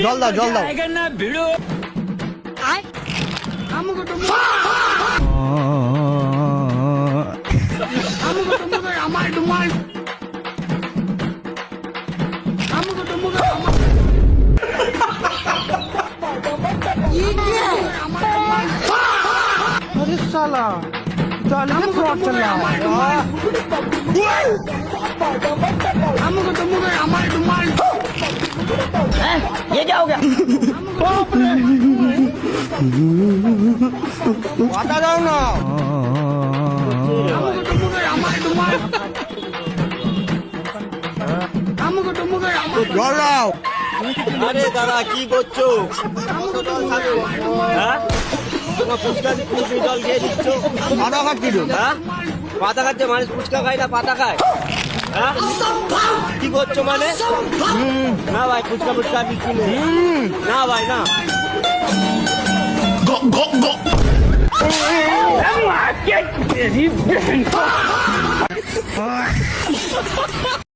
জল দাও জল দাও। अरे साला जाले में फ्रॉड चल रहा है। ये क्या हो गया? बता दो ना। জল দাও। আরে দাদা কি করছো? হ্যাঁ তোমার ফুচকা দিয়ে জল দিয়ে দিচ্ছ, আদা খাচ্ছি তো। হ্যাঁ পাতা খাচ্ছে মানুষ, ফুচকা খায় না পাতা খায়। হ্যাঁ কি করছো মানে? না ভাই ফুচকা ফুচকা বিক্রি নেই, না ভাই না।